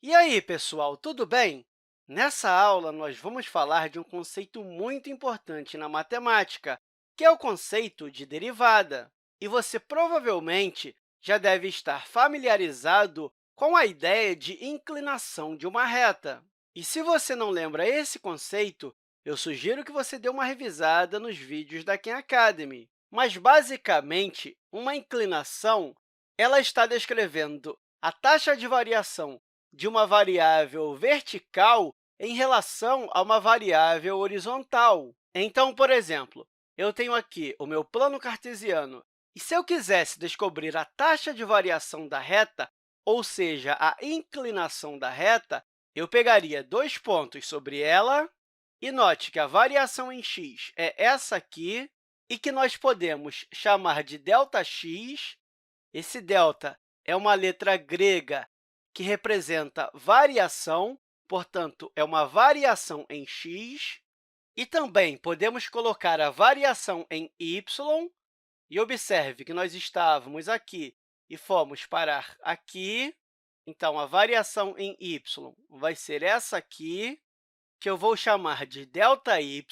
E aí, pessoal, tudo bem? Nessa aula, nós vamos falar de um conceito muito importante na matemática, que é o conceito de derivada. E você provavelmente já deve estar familiarizado com a ideia de inclinação de uma reta. E se você não lembra esse conceito, eu sugiro que você dê uma revisada nos vídeos da Khan Academy. Mas, basicamente, uma inclinação ela está descrevendo a taxa de variação de uma variável vertical em relação a uma variável horizontal. Então, por exemplo, eu tenho aqui o meu plano cartesiano, e se eu quisesse descobrir a taxa de variação da reta, ou seja, a inclinação da reta, eu pegaria dois pontos sobre ela, e note que a variação em x é essa aqui, e que nós podemos chamar de ΔX. Esse delta é uma letra grega que representa variação, portanto, é uma variação em x. E também podemos colocar a variação em y. E observe que nós estávamos aqui e fomos parar aqui. Então, a variação em y vai ser essa aqui, que eu vou chamar de ΔY.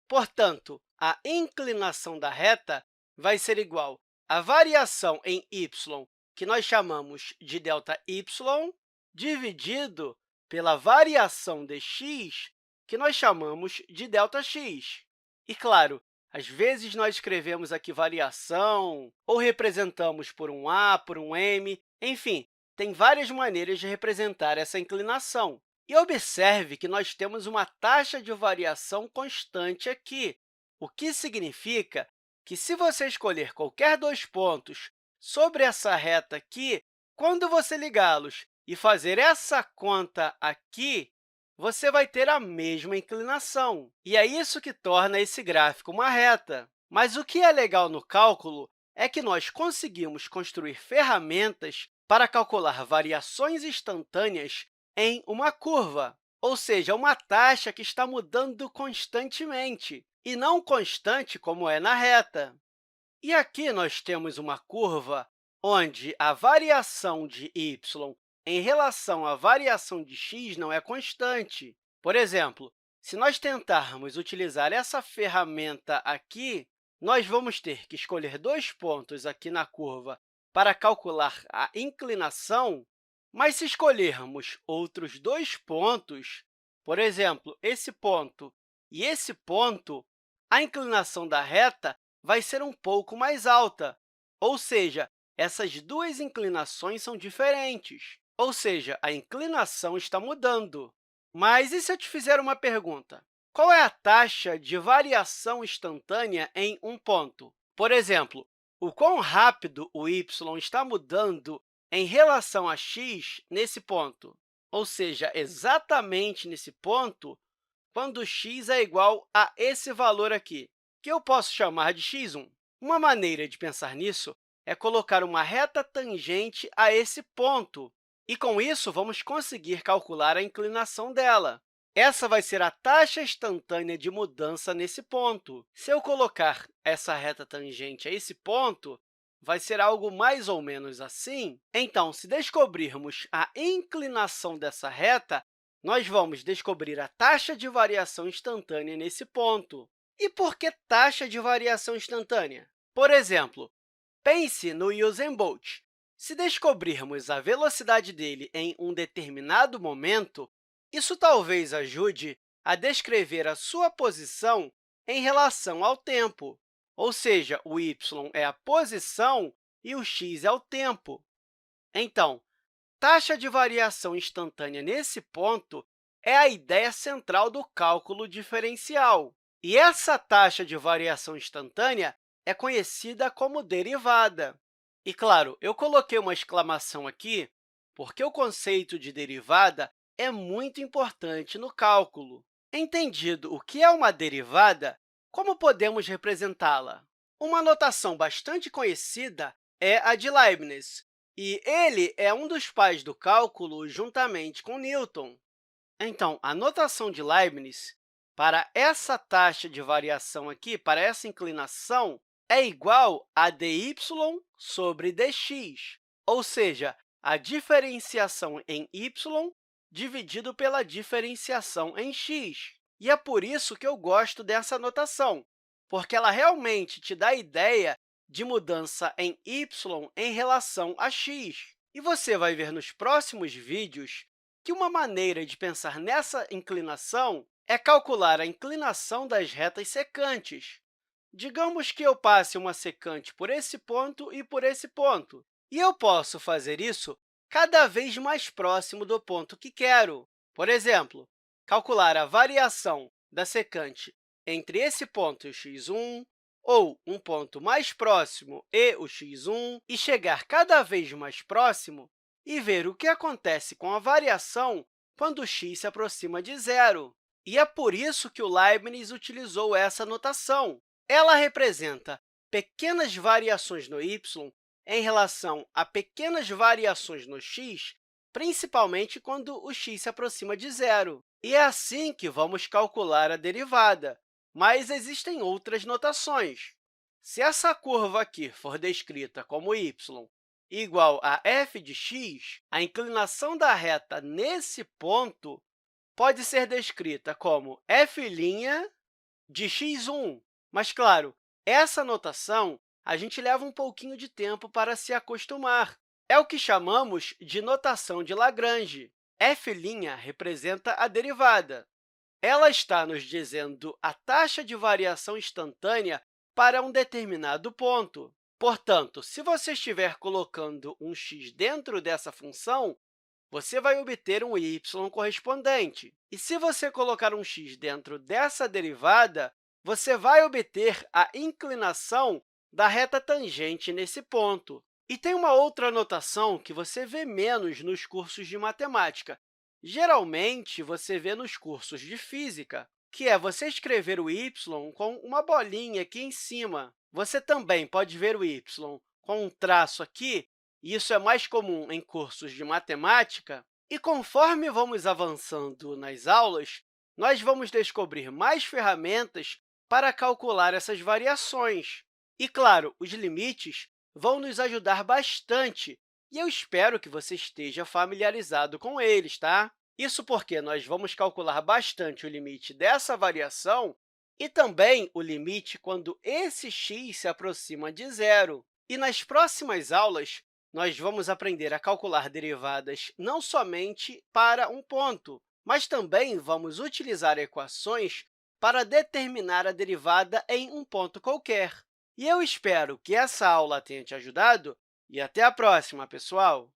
Portanto, a inclinação da reta vai ser igual à variação em y, que nós chamamos de ΔY, dividido pela variação de x, que nós chamamos de ΔX. E, claro, às vezes nós escrevemos aqui variação ou representamos por um a, por um m, enfim, tem várias maneiras de representar essa inclinação. E observe que nós temos uma taxa de variação constante aqui, o que significa que, se você escolher qualquer dois pontos sobre essa reta aqui, quando você ligá-los e fazer essa conta aqui, você vai ter a mesma inclinação. E é isso que torna esse gráfico uma reta. Mas o que é legal no cálculo é que nós conseguimos construir ferramentas para calcular variações instantâneas em uma curva, ou seja, uma taxa que está mudando constantemente, e não constante como é na reta. E aqui nós temos uma curva onde a variação de y em relação à variação de x não é constante. Por exemplo, se nós tentarmos utilizar essa ferramenta aqui, nós vamos ter que escolher dois pontos aqui na curva para calcular a inclinação, mas se escolhermos outros dois pontos, por exemplo, esse ponto e esse ponto, a inclinação da reta vai ser um pouco mais alta, ou seja, essas duas inclinações são diferentes, ou seja, a inclinação está mudando. Mas e se eu te fizer uma pergunta? Qual é a taxa de variação instantânea em um ponto? Por exemplo, o quão rápido o y está mudando em relação a x nesse ponto? Ou seja, exatamente nesse ponto, quando x é igual a esse valor aqui, que eu posso chamar de x1. Uma maneira de pensar nisso é colocar uma reta tangente a esse ponto, e, com isso, vamos conseguir calcular a inclinação dela. Essa vai ser a taxa instantânea de mudança nesse ponto. Se eu colocar essa reta tangente a esse ponto, vai ser algo mais ou menos assim. Então, se descobrirmos a inclinação dessa reta, nós vamos descobrir a taxa de variação instantânea nesse ponto. E por que taxa de variação instantânea? Por exemplo, pense no Usain Bolt. Se descobrirmos a velocidade dele em um determinado momento, isso talvez ajude a descrever a sua posição em relação ao tempo, ou seja, o y é a posição e o x é o tempo. Então, taxa de variação instantânea nesse ponto é a ideia central do cálculo diferencial. E essa taxa de variação instantânea é conhecida como derivada. E, claro, eu coloquei uma exclamação aqui porque o conceito de derivada é muito importante no cálculo. Entendido o que é uma derivada, como podemos representá-la? Uma notação bastante conhecida é a de Leibniz, e ele é um dos pais do cálculo juntamente com Newton. Então, a notação de Leibniz para essa taxa de variação aqui, para essa inclinação, é igual a dy sobre dx, ou seja, a diferenciação em y dividido pela diferenciação em x. E é por isso que eu gosto dessa notação, porque ela realmente te dá a ideia de mudança em y em relação a x. E você vai ver nos próximos vídeos que uma maneira de pensar nessa inclinação é calcular a inclinação das retas secantes. Digamos que eu passe uma secante por esse ponto e por esse ponto, e eu posso fazer isso cada vez mais próximo do ponto que quero. Por exemplo, calcular a variação da secante entre esse ponto e o x1, ou um ponto mais próximo e o x1, e chegar cada vez mais próximo e ver o que acontece com a variação quando o x se aproxima de zero. E é por isso que o Leibniz utilizou essa notação. Ela representa pequenas variações no y em relação a pequenas variações no x, principalmente quando o x se aproxima de zero. E é assim que vamos calcular a derivada, mas existem outras notações. Se essa curva aqui for descrita como y igual a f de x, a inclinação da reta nesse ponto pode ser descrita como f' de x1. Mas, claro, essa notação a gente leva um pouquinho de tempo para se acostumar. É o que chamamos de notação de Lagrange. F' representa a derivada. Ela está nos dizendo a taxa de variação instantânea para um determinado ponto. Portanto, se você estiver colocando um x dentro dessa função, você vai obter um y correspondente. E se você colocar um x dentro dessa derivada, você vai obter a inclinação da reta tangente nesse ponto. E tem uma outra notação que você vê menos nos cursos de matemática. Geralmente, você vê nos cursos de física, que é você escrever o y com uma bolinha aqui em cima. Você também pode ver o y com um traço aqui, e isso é mais comum em cursos de matemática. E conforme vamos avançando nas aulas, nós vamos descobrir mais ferramentas para calcular essas variações. E, claro, os limites vão nos ajudar bastante, e eu espero que você esteja familiarizado com eles, tá? Isso porque nós vamos calcular bastante o limite dessa variação e também o limite quando esse x se aproxima de zero. E nas próximas aulas, nós vamos aprender a calcular derivadas não somente para um ponto, mas também vamos utilizar equações para determinar a derivada em um ponto qualquer. E eu espero que essa aula tenha te ajudado e até a próxima, pessoal!